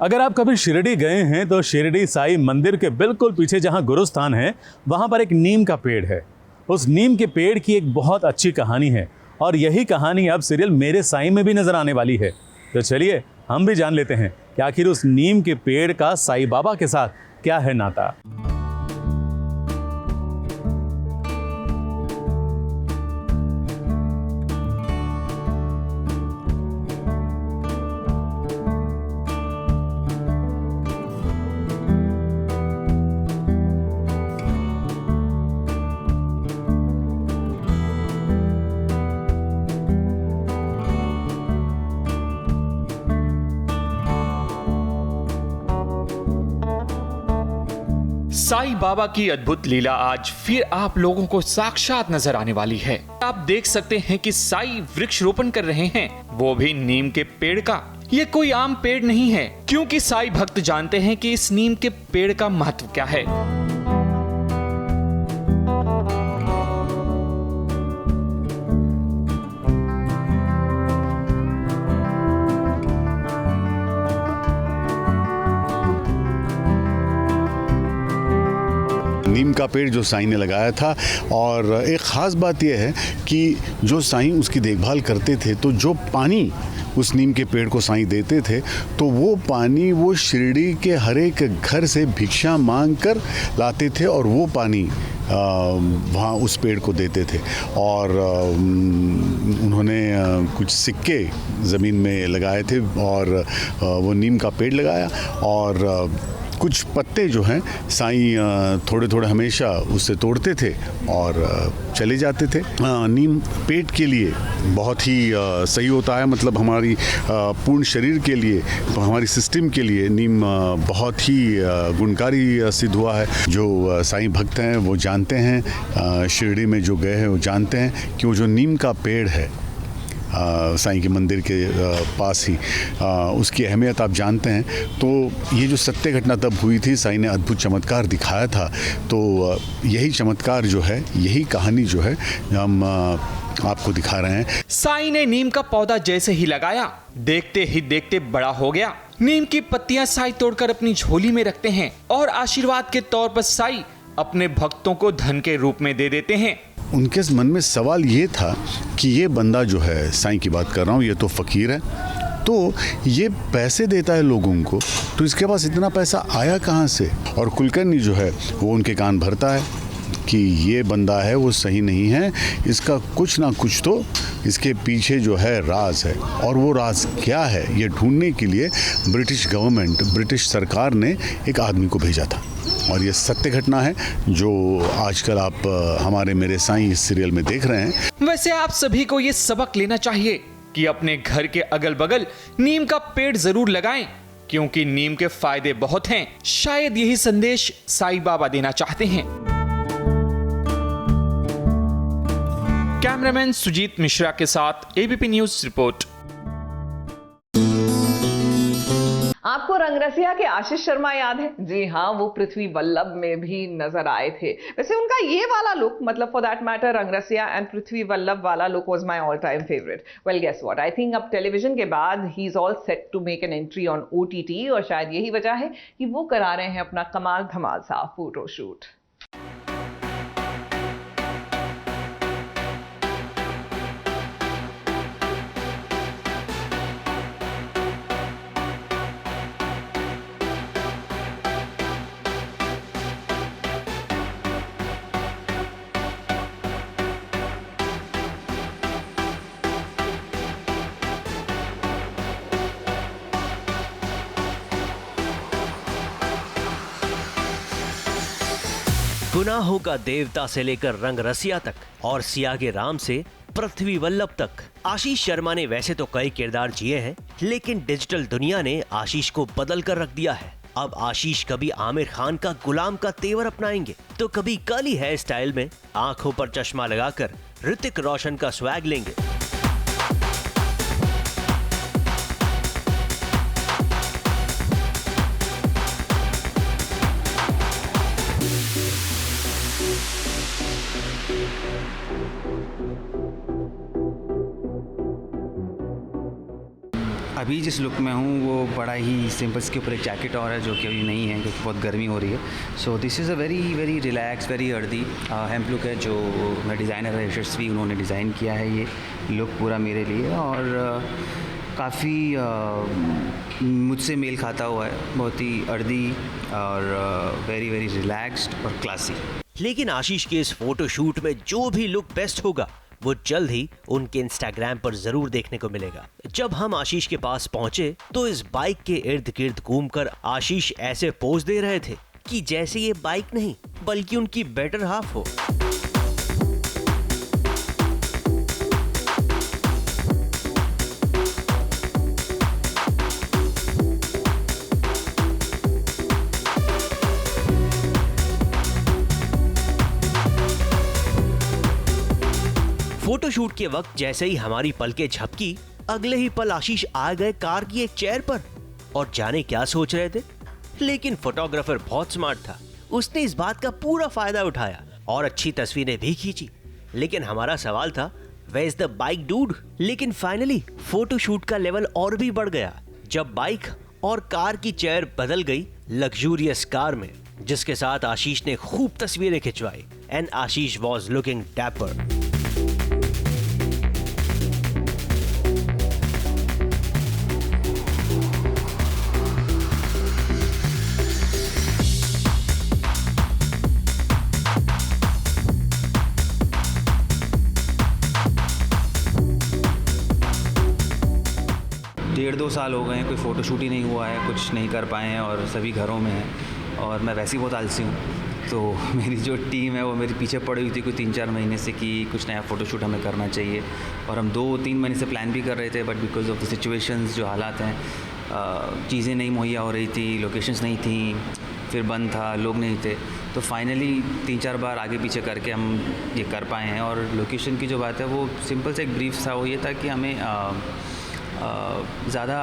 अगर आप कभी शिरडी गए हैं तो शिरडी साईं मंदिर के बिल्कुल पीछे जहां गुरुस्थान है वहां पर एक नीम का पेड़ है। उस नीम के पेड़ की एक बहुत अच्छी कहानी है और यही कहानी अब सीरियल मेरे साईं में भी नजर आने वाली है। तो चलिए हम भी जान लेते हैं कि आखिर उस नीम के पेड़ का साईं बाबा के साथ क्या है नाता। साईं बाबा की अद्भुत लीला आज फिर आप लोगों को साक्षात नजर आने वाली है। आप देख सकते हैं कि साईं वृक्ष रोपण कर रहे हैं, वो भी नीम के पेड़ का। ये कोई आम पेड़ नहीं है, क्योंकि साईं भक्त जानते हैं कि इस नीम के पेड़ का महत्व क्या है। नीम का पेड़ जो साईं ने लगाया था, और एक ख़ास बात यह है कि जो साईं उसकी देखभाल करते थे तो जो पानी उस नीम के पेड़ को साईं देते थे तो वो पानी वो शिरडी के हर एक घर से भिक्षा मांग कर लाते थे और वो पानी वहाँ उस पेड़ को देते थे। और उन्होंने कुछ सिक्के ज़मीन में लगाए थे और वो नीम का पेड़ लगाया और कुछ पत्ते जो हैं साईं थोड़े थोड़े हमेशा उससे तोड़ते थे और चले जाते थे। नीम पेट के लिए बहुत ही सही होता है, मतलब हमारी पूर्ण शरीर के लिए, हमारी सिस्टम के लिए नीम बहुत ही गुणकारी सिद्ध हुआ है। जो साईं भक्त हैं वो जानते हैं, शिरडी में जो गए हैं वो जानते हैं कि वो जो नीम का पेड़ है साईं के मंदिर के पास ही, उसकी अहमियत आप जानते हैं। तो ये जो सत्य घटना तब हुई थी, साईं ने अद्भुत चमत्कार दिखाया था। तो यही चमत्कार जो है, यही कहानी जो है हम आपको दिखा रहे हैं। साईं ने नीम का पौधा जैसे ही लगाया, देखते ही देखते बड़ा हो गया। नीम की पत्तियां साईं तोड़कर अपनी झोली में रखते हैं और आशीर्वाद के तौर पर साईं अपने भक्तों को धन के रूप में दे देते हैं। उनके मन में सवाल ये था कि ये बंदा जो है, साईं की बात कर रहा हूँ, ये तो फ़कीर है, तो ये पैसे देता है लोगों को, तो इसके पास इतना पैसा आया कहाँ से। और कुलकर्णी जो है वो उनके कान भरता है कि ये बंदा है वो सही नहीं है, इसका कुछ ना कुछ तो इसके पीछे जो है राज है। और वो राज क्या है ये ढूंढने के लिए ब्रिटिश गवर्नमेंट, ब्रिटिश सरकार ने एक आदमी को भेजा था। और ये सत्य घटना है जो आजकल आप हमारे मेरे साईं इस सीरियल में देख रहे हैं। वैसे आप सभी को ये सबक लेना चाहिए कि अपने घर के अगल बगल नीम का पेड़ जरूर लगाएं, क्योंकि नीम के फायदे बहुत हैं। शायद यही संदेश साईं बाबा देना चाहते हैं। कैमरामैन सुजीत मिश्रा के साथ एबीपी न्यूज रिपोर्ट। आपको रंगरसिया के आशीष शर्मा याद है? जी हाँ, वो पृथ्वी वल्लभ में भी नजर आए थे। वैसे उनका ये वाला लुक, मतलब for that matter Rangrasiya and Prithvi Vallabh वाला look was my all time favourite. Well guess what, I think अब टेलीविजन के बाद he is all set to make an entry on OTT, और शायद यही वजह है कि वो करा रहे हैं अपना कमाल धमाल सा फोटो शूट। गुनाहों का देवता से लेकर रंग रसिया तक और सियागे राम से पृथ्वी वल्लभ तक आशीष शर्मा ने वैसे तो कई किरदार जिए हैं, लेकिन डिजिटल दुनिया ने आशीष को बदल कर रख दिया है। अब आशीष कभी आमिर खान का गुलाम का तेवर अपनाएंगे, तो कभी कर्ली हेयर स्टाइल में आंखों पर चश्मा लगाकर ऋतिक रोशन का स्वैग लेंगे। अभी जिस लुक में हूँ वो बड़ा ही सिंपल, इसके ऊपर एक जैकेट और है जो कि अभी नहीं है क्योंकि बहुत गर्मी हो रही है। So this is a very very relax, very earthy hemp look है जो मेरा डिज़ाइनर है यशस्वी, उन्होंने डिज़ाइन किया है ये लुक पूरा मेरे लिए, और काफ़ी मुझसे मेल खाता हुआ है, बहुत ही अर्दी और वेरी वेरी रिलैक्स्ड और क्लासी। लेकिन आशीष के इस फोटोशूट में जो भी लुक बेस्ट होगा वो जल्द ही उनके इंस्टाग्राम पर जरूर देखने को मिलेगा। जब हम आशीष के पास पहुंचे तो इस बाइक के इर्द गिर्द घूमकर आशीष ऐसे पोज दे रहे थे कि जैसे ये बाइक नहीं बल्कि उनकी बेटर हाफ हो। फोटोशूट के वक्त जैसे ही हमारी पलकें झपकी, अगले ही पल आशीष आ गए कार की एक चेयर पर और जाने क्या सोच रहे थे। लेकिन फोटोग्राफर बहुत स्मार्ट था, उसने इस बात का पूरा फायदा उठाया और अच्छी तस्वीरें भी खींची। लेकिन हमारा सवाल था, where is the bike dude? लेकिन फाइनली फोटोशूट का लेवल और भी बढ़ गया जब बाइक और कार की चेयर बदल गई लग्जूरियस कार में, जिसके साथ आशीष ने खूब तस्वीरें खिंचवाई and Ashish was looking dapper. 1.5-2 साल हो गए हैं, कोई फ़ोटोशूट ही नहीं हुआ है, कुछ नहीं कर पाए हैं और सभी घरों में हैं और मैं वैसे ही बहुत आलसी हूँ। तो मेरी जो टीम है वो मेरे पीछे पड़ी हुई थी कोई 3-4 महीने से कि कुछ नया फ़ोटोशूट हमें करना चाहिए, और हम 2-3 महीने से प्लान भी कर रहे थे, but because of the situations, जो हालात हैं, चीज़ें नहीं मुहैया हो रही थी, लोकेशंस नहीं थी, फिर बंद था, लोग नहीं थे, तो फाइनली 3-4 बार आगे पीछे करके हम ये कर पाए हैं। और लोकेशन की जो बात है वो सिंपल से एक ब्रीफ था, वो ये था कि हमें ज़्यादा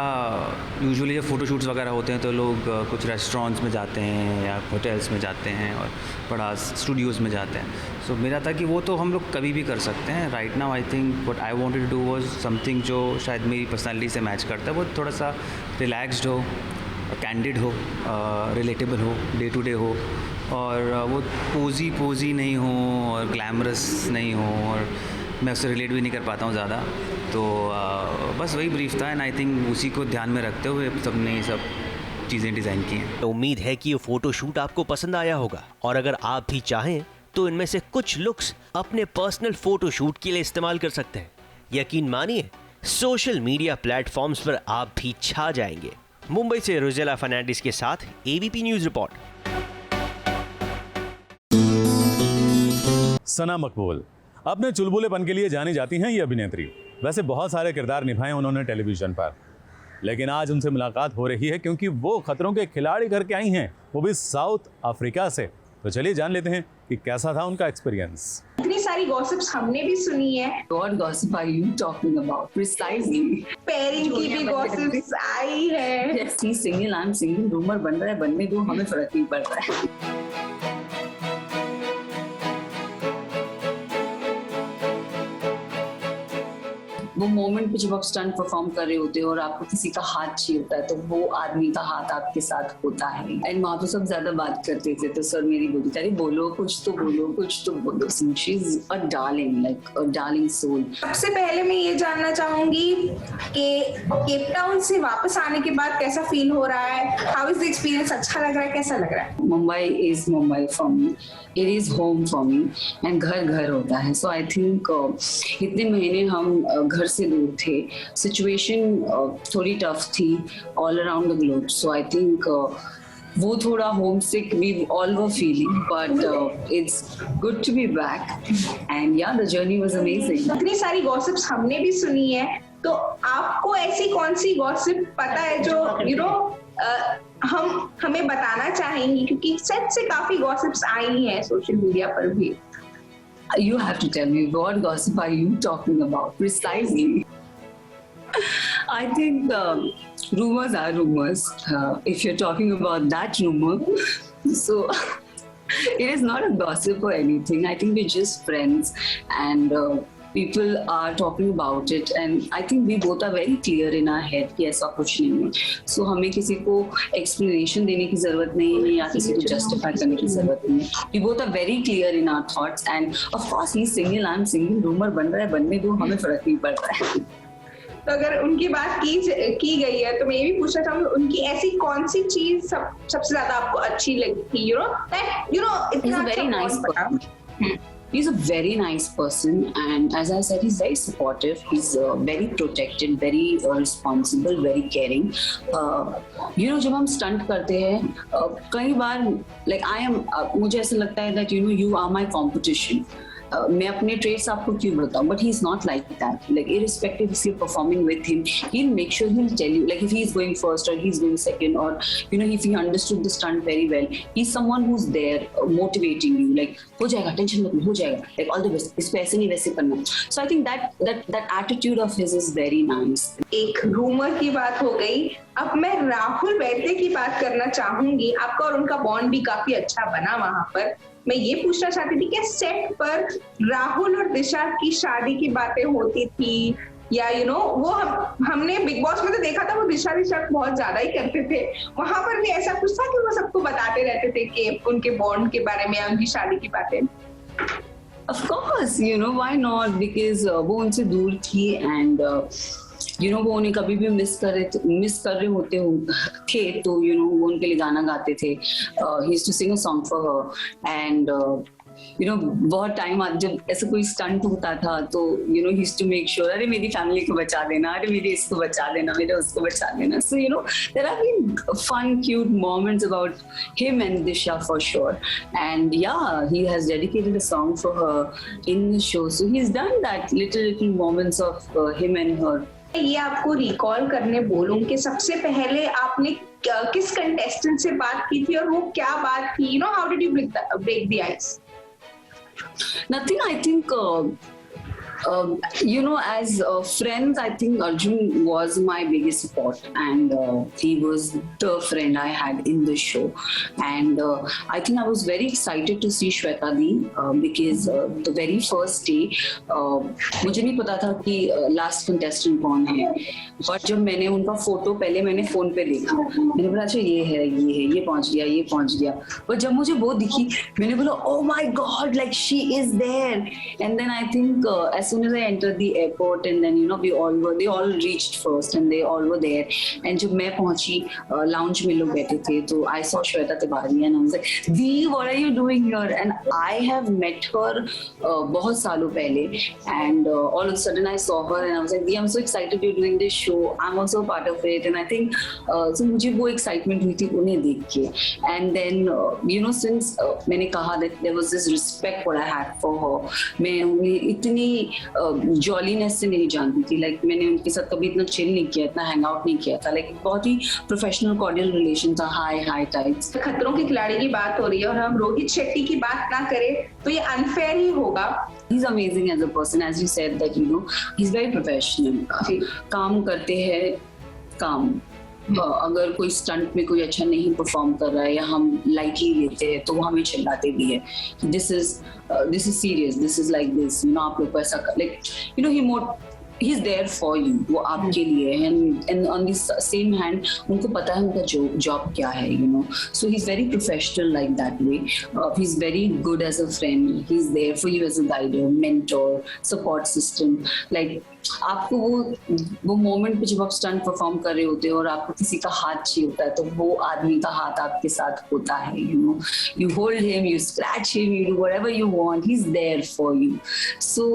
यूजुअली जब फ़ोटोशूट्स वगैरह होते हैं तो लोग कुछ रेस्टोरेंट्स में जाते हैं या होटल्स में जाते हैं और बड़ा स्टूडियोज़ में जाते हैं। सो मेरा था कि वो तो हम लोग कभी भी कर सकते हैं। Right now I think what I wanted to do was something जो शायद मेरी पर्सनैलिटी से मैच करता है, वो थोड़ा सा रिलैक्स्ड हो, कैंडिड हो, रिलेटेबल हो, डे टू डे हो, और वो पोजी नहीं हो और ग्लैमरस नहीं हो, और मैं उससे रिलेट भी नहीं कर पाता हूँ ज़्यादा। तो बस वही ब्रीफ था एंड आई थिंक उसी को ध्यान में रखते हुए सबने ये सब चीज़ें डिज़ाइन की हैं। तो उम्मीद है कि ये फोटो शूट आपको पसंद आया होगा, और अगर आप भी चाहें तो इनमें से कुछ लुक्स अपने पर्सनल फोटो शूट के लिए इस्तेमाल कर सकते हैं। यकीन मानिए, सोशल मीडिया प्लेटफॉर्म्स पर आप भी छा जाएंगे। मुंबई से रोजेला फर्नांडिस के साथ एबीपी न्यूज रिपोर्ट। सना मकबूल अपने चुलबुलेपन के लिए जानी जाती हैं ये अभिनेत्री। वैसे बहुत सारे किरदार निभाए उन्होंने टेलीविजन पर, लेकिन आज उनसे मुलाकात हो रही है क्योंकि वो खतरों के खिलाड़ी करके आई हैं, वो भी साउथ अफ्रीका से। तो चलिए जान लेते हैं कि कैसा था उनका एक्सपीरियंस। इतनी सारी गॉसिप्स हमने भी सुनी है। What gossip are you talking about? Precisely. Pairing की भी गॉसिप्स आई है। Yes, he's single, I'm single. Rumour बन रहा है, बनने दो, हमें फर्क नहीं पड़ रहा है। वो मोमेंट पे जब आप स्टंट परफॉर्म कर रहे होते हो और आपको किसी का हाथ चाहिए होता है, तो वो आदमी का हाथ आपके साथ होता है। एंड वहाँ पे सब ज्यादा बात करते थे, तो सर मेरी बोली अरे बोलो, कुछ तो बोलो, कुछ तो बोलो। She is a darling, like a darling soul. सबसे पहले मैं ये जानना चाहूंगी कि केप टाउन से वापस आने के बाद कैसा फील हो रहा है? How is the experience? अच्छा लग रहा है? कैसा लग रहा है? Mumbai is Mumbai for me, it is home for me, and घर घर होता है। सो आई थिंक इतने महीने हम घर से दूर थे, सिचुएशन थोड़ी टफ थी all around the globe. So I think वो थोड़ा home sick we all were feeling, but it's good to be back and या द जर्नी वाज अमेजिंग। इतनी सारी गॉसिप्स हमने भी सुनी है, तो आपको ऐसी कौन सी गॉसिप पता है जो हमें बताना चाहेंगी? क्योंकि सेट से काफी गॉसिप्स आई हैं सोशल मीडिया पर भी। You have to tell me, what gossip are you talking about? Precisely. I think rumors are rumors. If you're talking about that rumor, so it is not a gossip or anything. I think we're just friends, and people are talking about it, and I think we both are very clear in our head कि ऐसा कुछ नहीं है. So हमें किसी को explanation देने की जरूरत नहीं है या किसी को justify करने की जरूरत नहीं है. We both are very clear in our thoughts, and of course he's single, I'm single. Rumour बन रहा है, बनने दो, हमें फर्क नहीं पड़ता है. तो अगर उनकी बात की गई है तो मैं ये भी पूछना चाहूंगी, उनकी ऐसी कौन सी चीज सबसे ज्यादा आपको अच्छी लगी थी? He's a very nice person. He's a very nice person, and as I said, he's very supportive. He's very protected, very responsible, very caring. जब हम stunt करते हैं, कई बार मुझे ऐसा लगता है that you are my competition. मैं अपने traits आपको क्यों बताऊं, but he's not like that. Like irrespective if you're performing with him, he'll make sure he'll tell you, like if he's going first or he's going second, or if he understood the stunt very well, he's someone who's there motivating you, like हो जाएगा, tension मत लो, हो जाएगा, like all the best, इसको ऐसे नहीं वैसे करना. So I think that attitude of his is very nice. एक रूमर की बात हो गई, अब मैं राहुल वैद्य की बात करना चाहूंगी. आपका और उनका बॉन्ड भी काफी अच्छा बना वहां पर. मैं ये पूछना चाहती थी कि सेट पर राहुल और दिशा की शादी की बातें होती थी या वो हमने बिग बॉस में तो देखा था वो दिशा बहुत ज्यादा ही करते थे. वहां पर भी ऐसा कुछ था कि वो सबको बताते रहते थे कि उनके बॉन्ड के बारे में या उनकी शादी की बातें? Of course, why not? Because वो उनसे दूर थी, and वो उन्हें कभी भी मिस कर रहे होते थे तो वो उनके लिए गाना गाते थे. He used to sing a song for her, and बहुत टाइम जब ऐसा कोई स्टंट होता था तो he used to make sure, अरे मेरी फैमिली को बचा देना, अरे मेरे इसको बचा देना, मेरे उसको बचा देना. So there have been fun, cute moments about him and Disha for sure. And yeah, he has dedicated a song for her in the show. So he's done that little moments of him and her. ये आपको recall करने बोलूं कि सबसे पहले आपने किस contestant से बात की थी और वो क्या बात थी? How did you break the ice? Nothing. I think as friends, I think Arjun was my biggest support, and he was the friend I had in the show. And I think I was very excited to see Shweta Di because the very first day, मुझे नहीं पता था कि last contestant कौन है, but जब मैंने उनका फोटो पहले मैंने फोन पे देखा, मैंने बोला अच्छा ये पहुंच गया. but जब मुझे वो दिखी, मैंने बोला oh my god, like she is there. And then I think as soon as I entered the airport, and then they all reached first and they all were there. And जब मैं पहुंची lounge में लोग बैठे थे, तो I saw Shweta Tiwari and I was like, Dee, what are you doing here? And I have met her बहुत सालों पहले, and all of a sudden I saw her and I was like, Dee, I'm so excited you're doing this show. I'm also part of it. And I think so मुझे वो excitement हुई थी उन्हें देख के. And then since मैंने कहा that there was this respect what I had for her, मैं उन्हें इतनी जॉलीनेस से नहीं जानती थी. लाइक मैंने उनके साथ कभी इतना चिल नहीं किया, इतना हैंग आउट नहीं किया था. लाइक बहुत ही प्रोफेशनल कॉर्डियल रिलेशन था, हाई टाइप्स. खतरों के खिलाड़ी की बात हो रही है और हम रोहित शेट्टी की बात ना करें तो ये अनफेयर ही होगा. He's amazing as a person, as you said that he's very professional. काम करते हैं काम. अगर कोई स्टंट में कोई अच्छा नहीं परफॉर्म कर रहा है या हम लाइटली लेते हैं तो वो हमें चिल्लाते भी है. This is serious, this is like this, आप लोग को ऐसा like he's there for you, वो आपके लिए. and on the same hand उनको पता है उनका job क्या है, so he's very professional like that way. He's very good as a friend. He's there for you as a guide, mentor, support system. Like आपको वो मोमेंट पे जब आप स्टंट परफॉर्म कर रहे होते हो और आपको किसी का हाथ चाहिए होता है तो वो आदमी का हाथ आपके साथ होता है. You hold him, you scratch him, you do whatever you want. He's there for you. So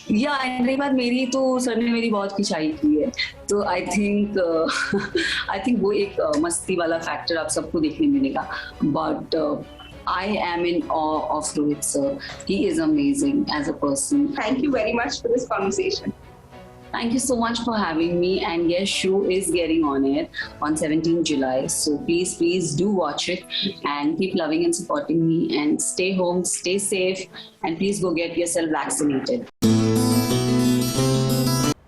yeah, and रही बात मेरी, तो सर ने मेरी बहुत खिंचाई की है, तो आई थिंक वो एक मस्ती वाला फैक्टर आप सबको देखने मिलेगा. But I am in awe of Rohit sir. He is amazing as a person. Thank you very much for this conversation. Thank you so much for having me. And yes, show is getting on air on 17 July. So please do watch it and keep loving and supporting me. And stay home, stay safe, and please go get yourself vaccinated.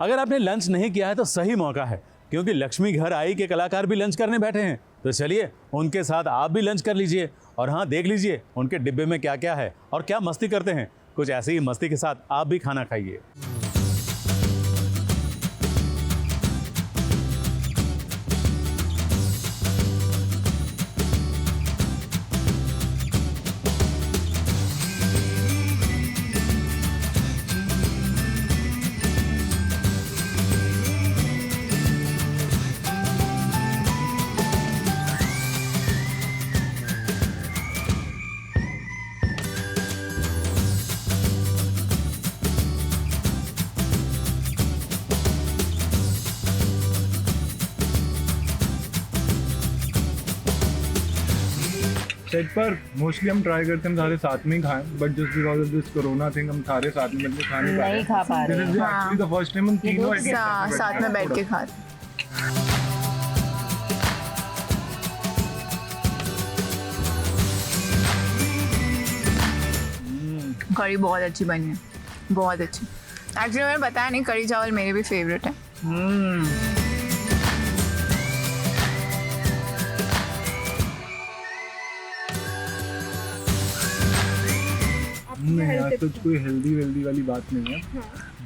अगर आपने lunch नहीं किया है तो सही मौका है, क्योंकि लक्ष्मी घर आई के कलाकार भी लंच करने बैठे हैं. तो चलिए उनके साथ आप भी लंच कर लीजिए और हाँ, देख लीजिए उनके डिब्बे में क्या क्या है और क्या मस्ती करते हैं. कुछ ऐसी ही मस्ती के साथ आप भी खाना खाइए. सेट पर मोस्टली हम ट्राई करते हैं हम सारे साथ में ही खाएं, but just because of this corona thing हम सारे साथ में बैठ के खा नहीं पा रहे। नहीं खा पा रहे। This is actually the first time हम तीनों साथ में बैठ के खा रहे। कड़ी बहुत अच्छी बनी है, बहुत अच्छी। एक्चुअली मैंने बताया नहीं, कड़ी चावल मेरे भी फेवरेट है। नहीं, आज तो कोई हेल्दी वेल्दी वाली बात नहीं है।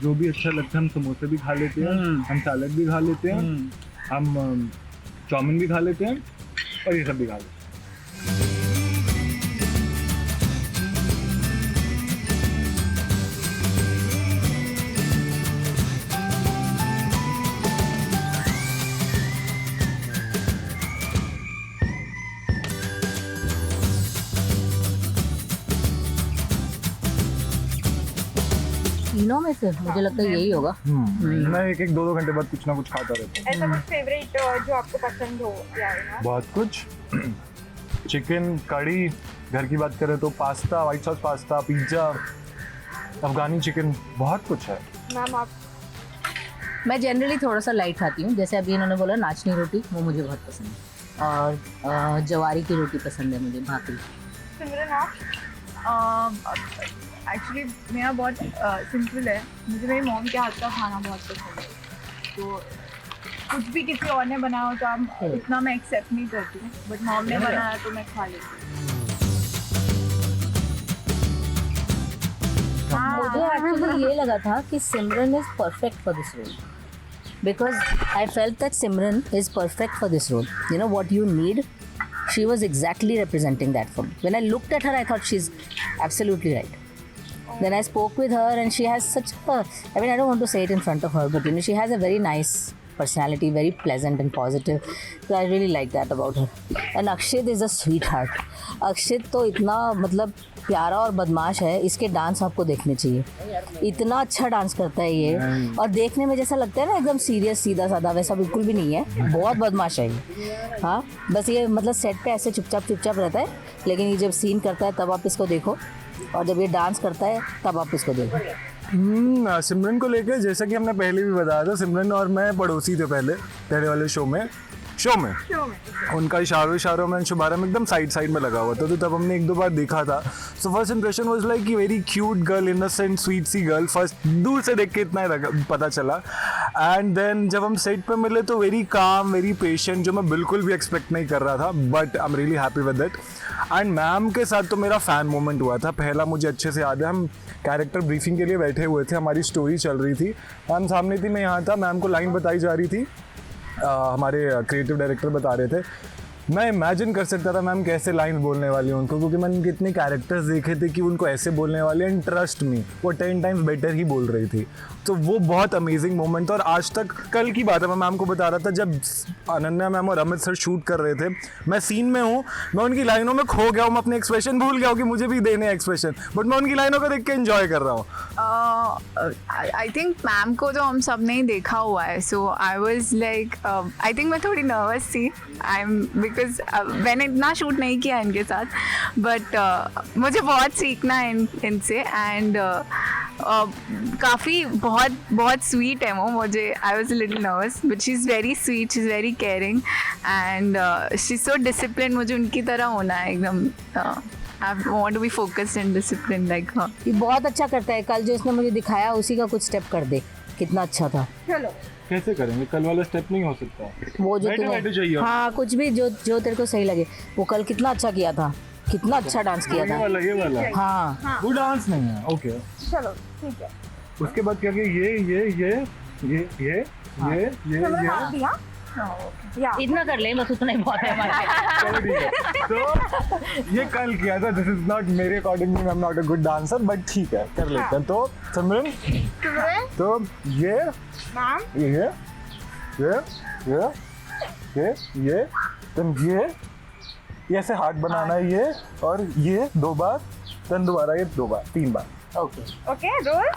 जो भी अच्छा लगता है, हम समोसे भी खा लेते हैं, हम सैलड भी खा लेते हैं, हम चाउमीन भी खा लेते हैं और ये सब भी खा लेते हैं। तीनों में से मुझे लगता है यही होगा। मैं एक 2 घंटे बाद कुछ ना कुछ खाता रहता हूँ। ऐसा कुछ फेवरेट जो आपको पसंद हो या ना? बहुत कुछ। चिकन, कड़ी, घर की बात करें तो pasta, white sauce pasta, pizza, Afghani chicken, बहुत कुछ है। मैम आप? मैं जनरली थोड़ा सा लाइट खाती हूँ, जैसे अभी इन्होंने बोला नाचनी रोटी, वो मुझे बहुत पसंद है, और जवारी की रोटी पसंद है मुझे, भाकरी। सिमरन आप? एक्चुअली मेरा बहुत सिंपल है, मुझे मेरी मॉम के हाथ का खाना बहुत पसंद है, तो कुछ भी किसी और ने बनाया हो तो आप इतना मैं एक्सेप्ट नहीं करती हूँ, बट मॉम ने बनाया तो मैं खा लेती हूँ। मुझे एक्चुअली ये लगा था कि Simran is perfect for this role, because I felt that Simran is perfect for this role. You know what you need? She was exactly representing that for me. When I looked at her, I thought she's absolutely right. Then I spoke with her, and she has such a, I mean, I don't want to say it in front of her, but you know, she has a very nice personality, very pleasant and positive. So I really like that about her. And Akshit is a sweetheart. अक्षित तो इतना मतलब प्यारा और बदमाश है, इसके dance आपको देखने चाहिए, इतना अच्छा डांस करता है ये, और देखने में जैसा लगता है ना एकदम सीरियस सीधा साधा, वैसा बिल्कुल भी नहीं है, बहुत बदमाश है ये। हाँ, बस ये मतलब सेट पे ऐसे चुपचाप रहता है, लेकिन ये जब सीन करता है तब आप इसको देखो, और जब ये डांस करता है तब आप इसको देखो। सिमरन को लेकर जैसा कि हमने पहले भी बताया था, सिमरन और मैं पड़ोसी थे पहले वाले शो में उनका इशारों में शुभारंभ एकदम साइड में लगा हुआ था, तो तब हमने 1-2 बार देखा था। So first impression was like very cute girl, innocent sweet सी गर्ल, फर्स्ट दूर से देख के इतना ही पता चला। एंड देन जब हम सेट पे मिले तो वेरी काम, वेरी पेशेंट, जो मैं बिल्कुल भी एक्सपेक्ट नहीं कर रहा था, but I am really happy with it. And ma'am के साथ तो मेरा फ़ैन मोमेंट हुआ था पहला, मुझे अच्छे से याद है। हम कैरेक्टर ब्रीफिंग के लिए बैठे हुए थे, हमारी स्टोरी चल रही थी, मैम सामने थी, मैं यहाँ था, मैम को लाइन बताई जा रही थी, हमारे क्रिएटिव डायरेक्टर बता रहे थे। मैं इमेजिन कर सकता था मैम कैसे लाइन बोलने वाली हैं उनको, क्योंकि मैंने कितने कैरेक्टर्स देखे थे कि उनको ऐसे बोलने वाले, एंड ट्रस्ट मी वो 10 टाइम्स बेटर ही बोल रही थी। तो वो बहुत अमेजिंग मोमेंट था। और आज तक, कल की बात है, मैं मैम को बता रहा था, जब अनन्या मैम और अमित सर शूट कर रहे थे, मैं सीन में हूँ, मैं उनकी लाइनों में खो गया हूँ, मैं अपने एक्सप्रेशन भूल गया हूँ कि मुझे भी देने एक्सप्रेशन, बट मैं उनकी लाइनों को देख के एंजॉय कर रहा हूँ। आई थिंक मैम को तो हम सब ने ही देखा हुआ है, so I was like, I think मैं थोड़ी नर्वस थी, बिकॉज मैंने इतना शूट नहीं किया इनके साथ, बट मुझे बहुत सीखना है इनसे, एंड काफ़ी बहुत स्वीट है वो। मुझे I was a little nervous, but she is very sweet, she is very caring, and she is so discipline. मुझे उनकी तरह होना है एकदम, I want to be focused and disciplined like her. ये बहुत अच्छा करता है, कल जो इसने मुझे दिखाया उसी का कुछ स्टेप कर दे, कितना अच्छा था। चलो कैसे करेंगे, कल वाला स्टेप नहीं हो सकता, वो जो तुम्हें, हाँ कुछ भी जो तेरे को सही लगे, वो कल कितना अच्छा किया था, कितना अच्छा डांस किया था। ये वाला हाँ, वो डांस नहीं है। ओके, चलो ठीक है। उसके बाद क्या ये इतना कर ले, बस उतना ही बहुत है हमारे लिए। तो ये कल किया था, दिस इज नॉट मेरे according, I am not a good dancer, but ठीक है कर लेते हैं। तो सिमरन, तो ये तुम ये ऐसे हाथ बनाना है, ये और ये 2 बार, देन दोबारा ये 2 बार, 3 बार। Okay role.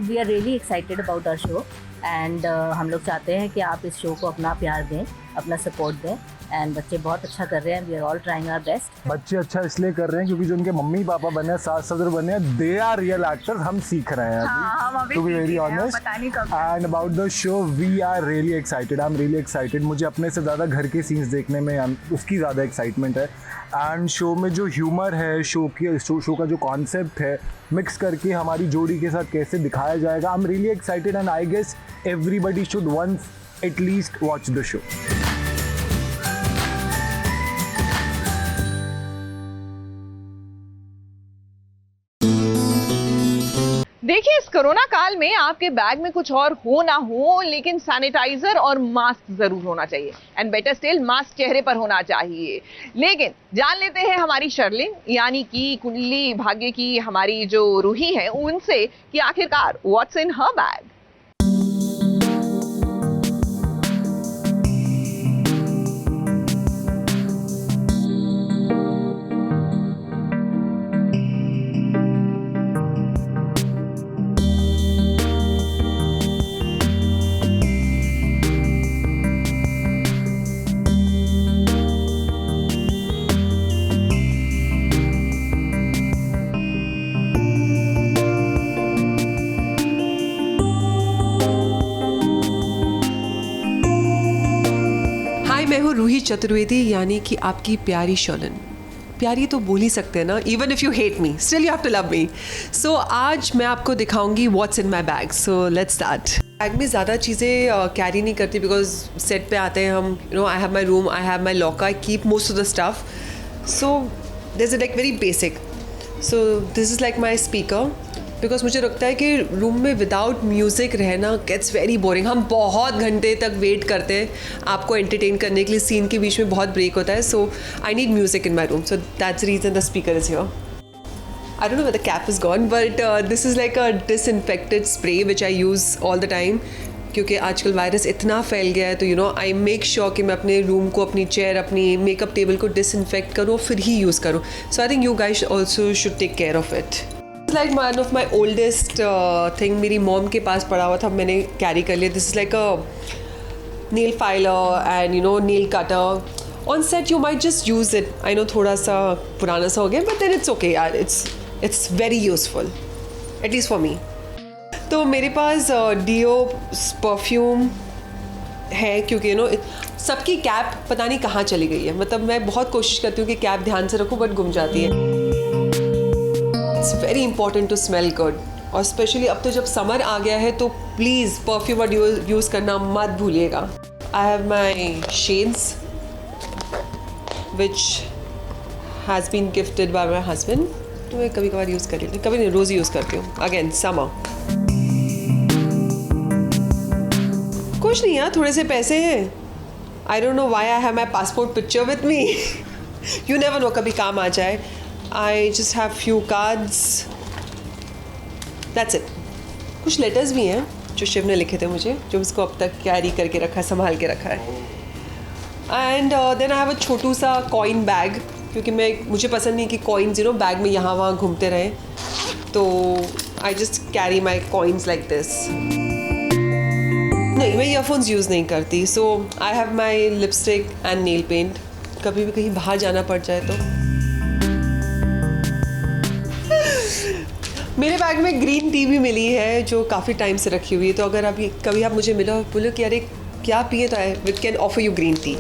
We are really excited about our show and हम लोग चाहते हैं कि आप इस शो को अपना प्यार दें, अपना सपोर्ट दें एंड बच्चे बहुत अच्छा कर रहे हैं. We are all trying our best. बच्चे अच्छा इसलिए कर रहे हैं क्योंकि जो उनके मम्मी पापा बने हैं, सास ससुर बने हैं, दे आर रियल एक्टर्स. हम सीख रहे हैं अभी, to be very honest. And about the show we are really excited. I am really excited. मुझे अपने से ज़्यादा घर के सीन्स देखने में उसकी ज़्यादा एक्साइटमेंट है. एंड शो में जो ह्यूमर है, शो का जो कॉन्सेप्ट है, मिक्स करके हमारी जोड़ी के साथ कैसे दिखाया जाएगा. I am really excited and I guess everybody should once at least watch the show. देखिए, इस कोरोना काल में आपके बैग में कुछ और हो ना हो, लेकिन सैनिटाइजर और मास्क जरूर होना चाहिए. एंड बेटर स्टिल, मास्क चेहरे पर होना चाहिए. लेकिन जान लेते हैं हमारी शर्लिन यानी कि कुंडली भाग्य की हमारी जो रूही है उनसे कि आखिरकार व्हाट्स इन हर बैग. मैं हूँ रूही चतुर्वेदी यानी कि आपकी प्यारी शर्लिन. प्यारी तो बोल ही सकते हैं ना. Even if you hate me still you have to love me. So आज मैं आपको दिखाऊंगी what's in my bag. So let's start. Bag में ज़्यादा चीज़ें कैरी नहीं करती बिकॉज सेट पे आते हैं हम. You know, I have my room, I have my locker, I keep most of the stuff. So this is like very basic. So this is like my speaker because मुझे लगता है कि room में without music रहना gets very boring. हम बहुत घंटे तक वेट करते हैं आपको एंटरटेन करने के लिए. सीन के बीच में बहुत ब्रेक होता है. So I need music in my room. So that's the reason the speaker is here. I don't know where the cap is gone, but this is like a disinfected spray which I use all the time. क्योंकि आजकल virus इतना फैल गया है तो you know I make sure कि मैं अपने रूम को, अपनी चेयर, अपनी मेकअप टेबल को डिसइंफेक्ट करूँ फिर ही यूज़ करूँ. So I think you guys also should take care of it. Like one of my oldest thing मेरी मॉम के पास पड़ा हुआ था, मैंने कैरी कर लिया. This is like a nail filer and you know nail cutter. On set you might just use it. I know थोड़ा सा पुराना सा हो गया बट देन इट्स ओके यार. It's very useful at least for me. तो मेरे पास डियो परफ्यूम है क्योंकि यू नो सबकी कैप पता नहीं कहाँ चली गई है. मतलब मैं बहुत कोशिश करती हूँ कि कैप ध्यान से रखूँ बट गुम जाती है. It's very important to smell good. और स्पेशली अब तो जब समर आ गया है तो प्लीज़ परफ्यूम और डियो यूज़ करना मत भूलिएगा. I have my shades which has been gifted by my husband. तो मैं कभी कभार यूज़ कर लेती हूँ, कभी नहीं, रोज़ यूज़ करती हूँ. Again summer. कुछ नहीं यार, थोड़े से पैसे हैं. I don't know why I have my passport picture with me. You never know, कभी काम आ जाए. I just have few cards, that's it. कुछ लेटर्स भी हैं जो शिव ने लिखे थे मुझे, जो उसको अब तक कैरी करके रखा है, संभाल के रखा है. And then I have a छोटू सा कॉइन बैग क्योंकि मुझे पसंद नहीं कि कॉइन्स यू नो बैग में यहाँ वहाँ घूमते रहें. तो I just carry my coins like this. नहीं, मैं ईयरफोन्स यूज़ नहीं करती. So I have my lipstick and nail paint. कभी भी कहीं बाहर जाना पड़ जाए तो. मेरे बैग में ग्रीन टी भी मिली है जो काफ़ी टाइम से रखी हुई है. तो अगर अभी कभी आप मुझे मिलो और बोलो कि अरे क्या पिए तो I can offer you green tea.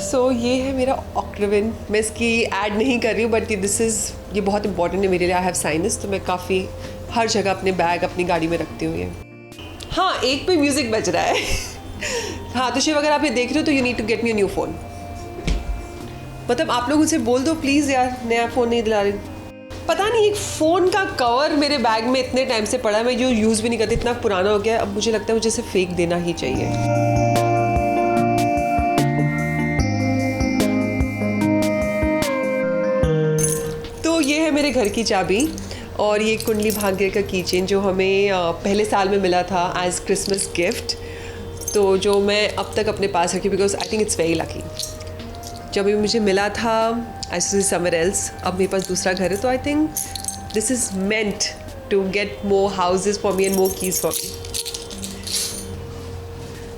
So ये है मेरा ऑक्टोविन. मैं इसकी ऐड नहीं कर रही हूँ बट ये बहुत इंपॉर्टेंट है मेरे लिए. आई हैव साइनस तो मैं काफ़ी हर जगह अपने बैग अपनी गाड़ी में रखती हूँ ये. हाँ, एक पे म्यूज़िक बज रहा है. हाँ, तो शिव अगर आप ये देख रहे हो तो you need to get me a new phone. मतलब आप लोग उनसे बोल दो प्लीज़ यार, नया फ़ोन नहीं दिला रही. पता नहीं, एक फ़ोन का कवर मेरे बैग में इतने टाइम से पड़ा है, मैं जो यूज़ भी नहीं करती, इतना पुराना हो गया. अब मुझे लगता है मुझे इसे फेंक देना ही चाहिए. ये है मेरे घर की चाबी और ये कुंडली भाग्य का कीचेन जो हमें पहले साल में मिला था एज क्रिसमस गिफ्ट. तो जो मैं अब तक अपने पास रखी because I think it's very lucky. जब ये मुझे मिला था आई सी समवेयर एल्स, अब मेरे पास दूसरा घर है तो I think This is meant to get more houses for me and more keys for me.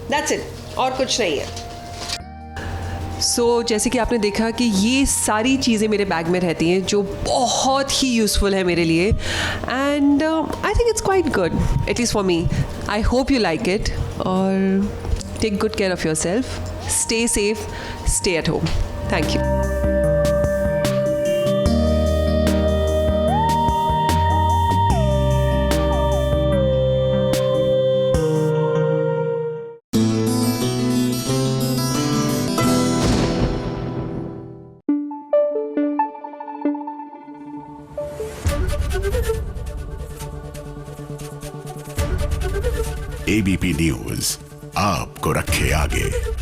That's it. और कुछ नहीं है. सो जैसे कि आपने देखा कि ये सारी चीज़ें मेरे बैग में रहती हैं जो बहुत ही यूज़फुल है मेरे लिए and I think it's quite good at least for me. I hope you like it और take good care of your self. Stay safe, stay at home. Thank you. ABP news आपको रखे आगे.